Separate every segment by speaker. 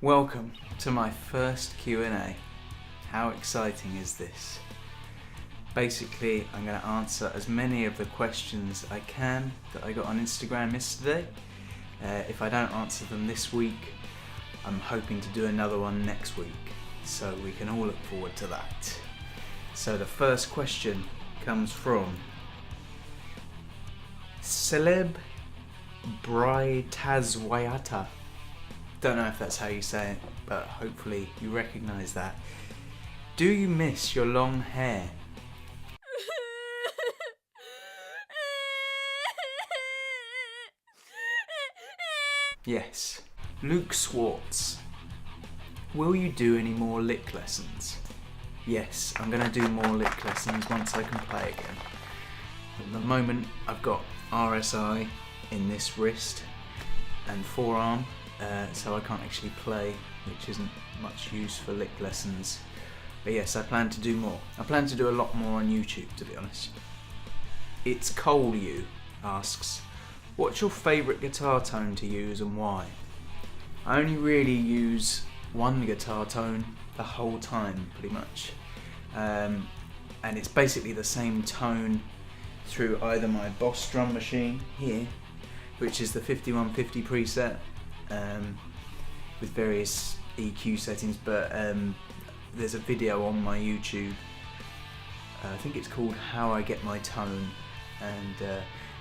Speaker 1: Welcome to my first Q&A. How exciting is this? Basically, I'm going to answer as many of the questions I can that I got on Instagram yesterday. If I don't answer them this week, I'm hoping to do another one next week, so we can all look forward to that. So the first question comes from Celeb Brightazwayata. Don't know if that's how you say it, but hopefully you recognise that. Do you miss your long hair? Yes. Luke Swartz. Will you do any more lick lessons? Yes, I'm going to do more lick lessons once I can play again. At the moment I've got RSI in this wrist and forearm, so I can't actually play, which isn't much use for lick lessons. But yes, I plan to do more. I plan to do a lot more on YouTube, to be honest. It's Cole You asks, what's your favourite guitar tone to use and why? I only really use one guitar tone the whole time, pretty much. And it's basically the same tone through either my Boss drum machine here, which is the 5150 preset, with various EQ settings, but there's a video on my YouTube, I think it's called How I Get My Tone, and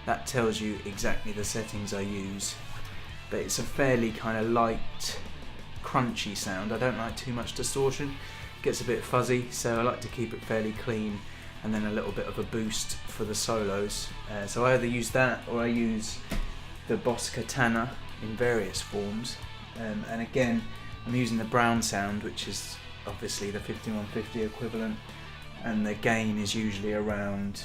Speaker 1: that tells you exactly the settings I use. But it's a fairly kind of light, crunchy sound. I don't like too much distortion, it gets a bit fuzzy, so I like to keep it fairly clean, and then a little bit of a boost for the solos. So I either use that or I use the Boss Katana in various forms, and again I'm using the brown sound, which is obviously the 5150 equivalent, and the gain is usually around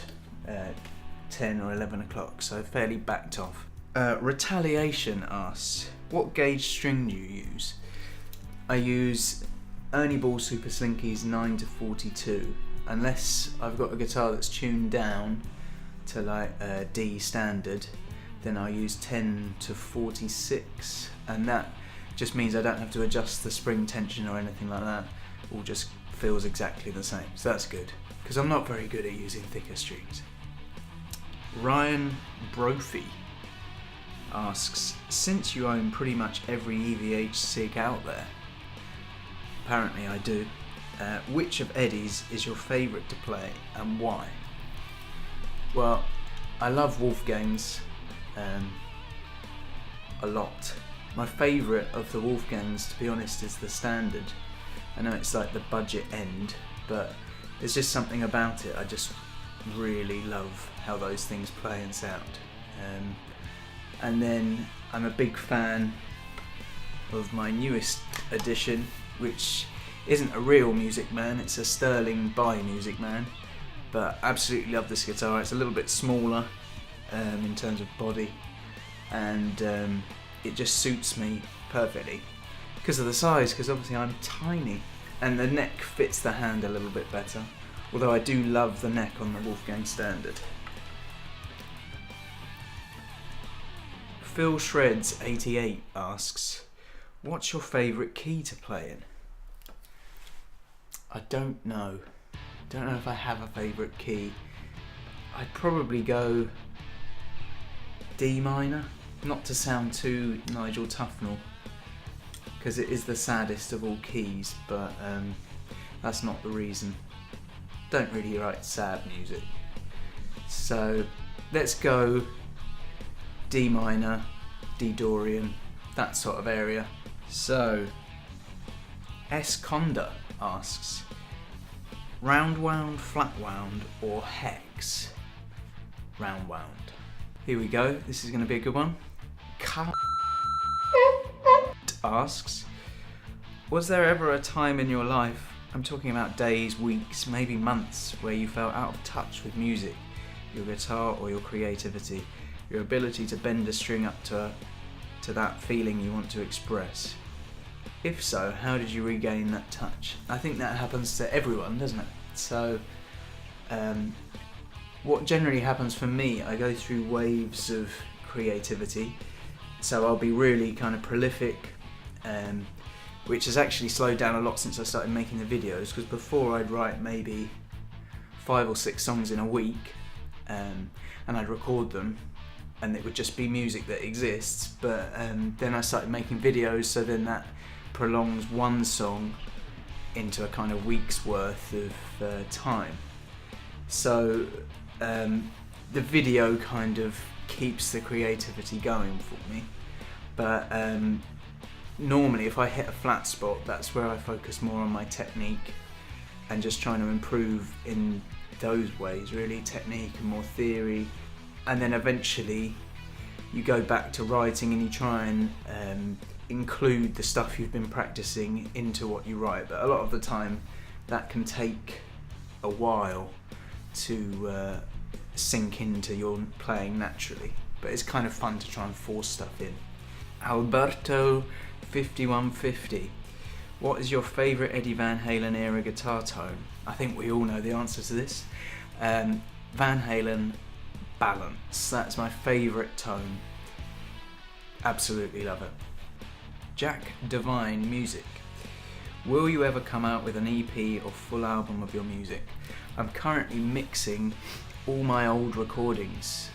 Speaker 1: 10 or 11 o'clock, so fairly backed off. Retaliation asks, what gauge string do you use? I use Ernie Ball Super Slinky's 9 to 42, unless I've got a guitar that's tuned down to like D standard, then I use 10 to 46, and that just means I don't have to adjust the spring tension or anything like that. It all just feels exactly the same, so that's good, because I'm not very good at using thicker strings. Ryan Brophy asks, since you own pretty much every EVH SIG out there, apparently I do, which of Eddie's is your favourite to play and why? Well, I love Wolfgang's a lot. My favourite of the Wolfgangs, to be honest, is the standard. I know it's like the budget end, but there's just something about it. I just really love how those things play and sound. And then I'm a big fan of my newest edition, which isn't a real Music Man, it's a Sterling by Music Man, but absolutely love this guitar. It's a little bit smaller in terms of body, and it just suits me perfectly because of the size, because obviously I'm tiny, and the neck fits the hand a little bit better, although I do love the neck on the Wolfgang standard. Phil Shreds 88 asks, what's your favourite key to play in? I don't know if I have a favourite key. I'd probably go D minor, not to sound too Nigel Tufnell, because it is the saddest of all keys, but that's not the reason. Don't really write sad music. So let's go D minor, D Dorian, that sort of area. So S Conda asks, round wound, flat wound, or hex? Round wound. Here we go, this is going to be a good one. Asks, was there ever a time in your life, I'm talking about days, weeks, maybe months, where you felt out of touch with music, your guitar or your creativity, your ability to bend a string up to that feeling you want to express? If so, how did you regain that touch? I think that happens to everyone, doesn't it? So what generally happens for me, I go through waves of creativity. So I'll be really kind of prolific, which has actually slowed down a lot since I started making the videos, because before I'd write maybe 5 or 6 songs in a week, and I'd record them, and it would just be music that exists. But then I started making videos, so then that prolongs one song into a kind of week's worth of time. So the video kind of keeps the creativity going for me. But normally if I hit a flat spot, that's where I focus more on my technique and just trying to improve in those ways, really, technique and more theory. And then eventually you go back to writing and you try and include the stuff you've been practicing into what you write. But a lot of the time that can take a while to sink into your playing naturally. But it's kind of fun to try and force stuff in. Alberto 5150. What is your favourite Eddie Van Halen era guitar tone? I think we all know the answer to this. Van Halen Balance. That's my favourite tone. Absolutely love it. Jack Devine Music. Will you ever come out with an EP or full album of your music? I'm currently mixing all my old recordings,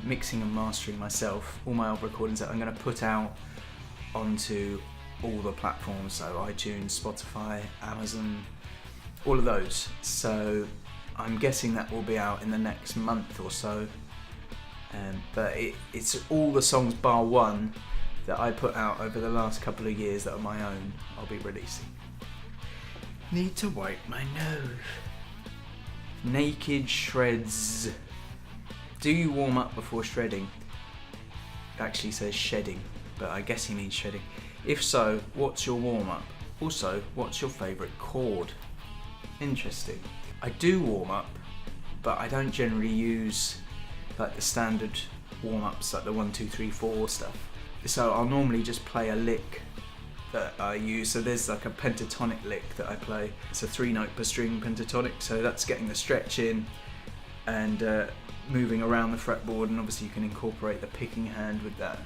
Speaker 1: mixing and mastering myself, all my old recordings that I'm going to put out onto all the platforms, so iTunes, Spotify, Amazon, all of those. So I'm guessing that will be out in the next month or so. But it's all the songs bar one that I put out over the last couple of years that are my own, I'll be releasing. Need to wipe my nose. Naked Shreds. Do you warm up before shredding? It actually says shedding, but I guess he means shredding. If so, what's your warm up? Also, what's your favourite chord? Interesting. I do warm up, but I don't generally use like the standard warm ups, like the 1, 2, 3, 4 stuff. So I'll normally just play a lick that I use. So there's like a pentatonic lick that I play. It's a 3-note per string pentatonic, so that's getting the stretch in and moving around the fretboard, and obviously you can incorporate the picking hand with that.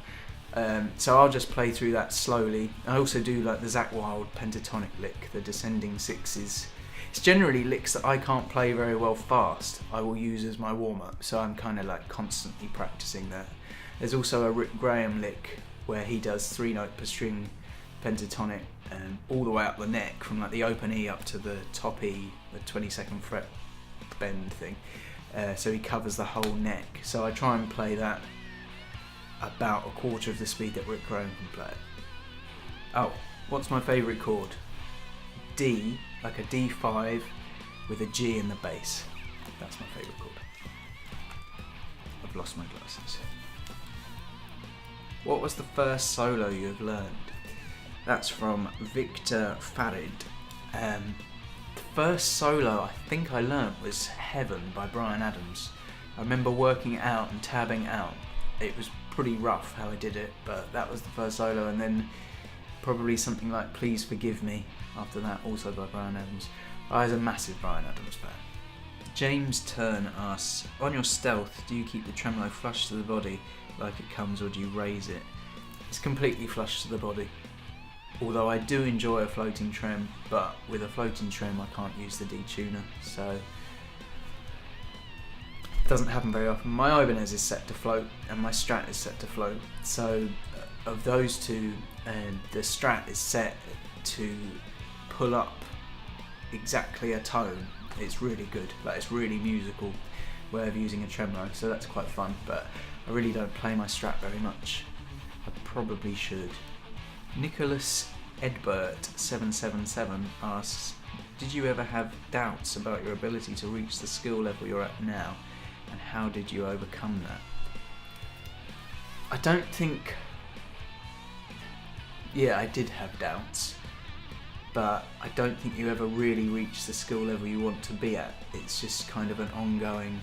Speaker 1: So I'll just play through that slowly. I also do like the Zakk Wylde pentatonic lick, the descending sixes. It's generally licks that I can't play very well fast, I will use as my warm-up, so I'm kind of like constantly practicing that. There's also a Rick Graham lick where he does 3-note per string pentatonic all the way up the neck, from like the open E up to the top E, the 22nd fret bend thing. So he covers the whole neck. So I try and play that about a quarter of the speed that Rick Graham can play it. Oh, what's my favourite chord? D, like a D5 with a G in the bass. That's my favourite chord. I've lost my glasses. What was the first solo you have learned? That's from Victor Farid. The first solo I think I learnt was Heaven by Bryan Adams. I remember working it out and tabbing out. It was pretty rough how I did it, but that was the first solo, and then probably something like Please Forgive Me after that, also by Bryan Adams. I was a massive Bryan Adams fan. James Turn asks, on your stealth, do you keep the tremolo flush to the body like it comes, or do you raise it? It's completely flush to the body. Although I do enjoy a floating trem, but with a floating trem I can't use the detuner, so it doesn't happen very often. My Ibanez is set to float and my Strat is set to float, so of those two, the Strat is set to pull up exactly a tone. It's really good, like it's really musical way of using a tremolo, so that's quite fun, but I really don't play my Strat very much. I probably should. Nicholas Edbert 777 asks, did you ever have doubts about your ability to reach the skill level you're at now, and how did you overcome that? I don't think... Yeah, I did have doubts, but I don't think you ever really reach the skill level you want to be at. It's just kind of an ongoing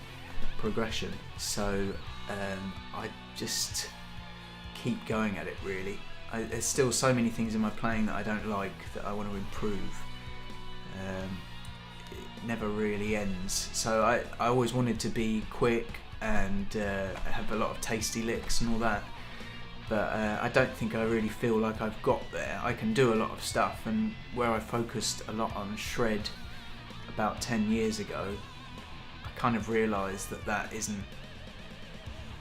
Speaker 1: progression, so I just keep going at it, really. There's still so many things in my playing that I don't like, that I want to improve. It never really ends, so I always wanted to be quick and have a lot of tasty licks and all that, but I don't think I really feel like I've got there. I can do a lot of stuff, and where I focused a lot on shred about 10 years ago, I kind of realised that that isn't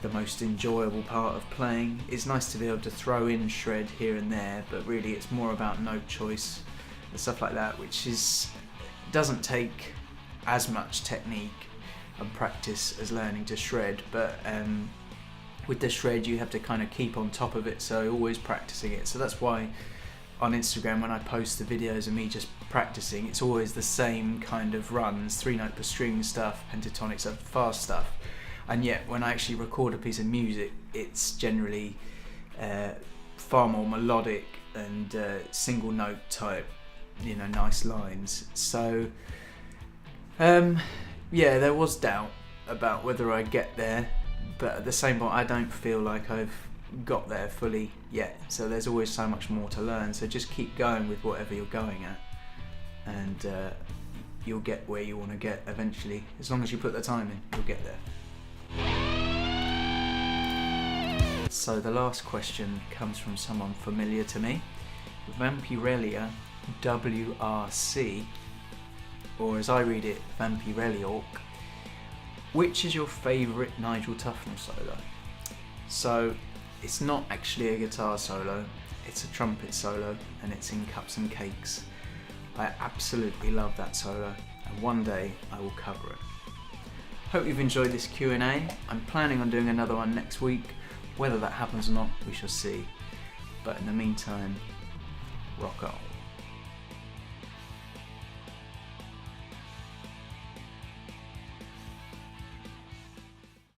Speaker 1: the most enjoyable part of playing. It's nice to be able to throw in shred here and there, but really it's more about note choice and stuff like that, which doesn't take as much technique and practice as learning to shred, but with the shred you have to kind of keep on top of it, so always practicing it. So that's why on Instagram when I post the videos of me just practicing, it's always the same kind of runs, 3-note per string stuff, pentatonic stuff, fast stuff, and yet when I actually record a piece of music, it's generally far more melodic and single note type, nice lines. So yeah, there was doubt about whether I'd get there, but at the same point I don't feel like I've got there fully yet, so there's always so much more to learn. So just keep going with whatever you're going at, and you'll get where you want to get eventually. As long as you put the time in, you'll get there. So the last question comes from someone familiar to me, Vampirellia WRC, or as I read it, Vampirelliork. Which is your favourite Nigel Tufnell solo? So it's not actually a guitar solo, it's a trumpet solo, and it's in Cups and Cakes. I absolutely love that solo, and one day I will cover it. Hope you've enjoyed this Q&A. I'm planning on doing another one next week. Whether that happens or not, we shall see. But in the meantime, rock on.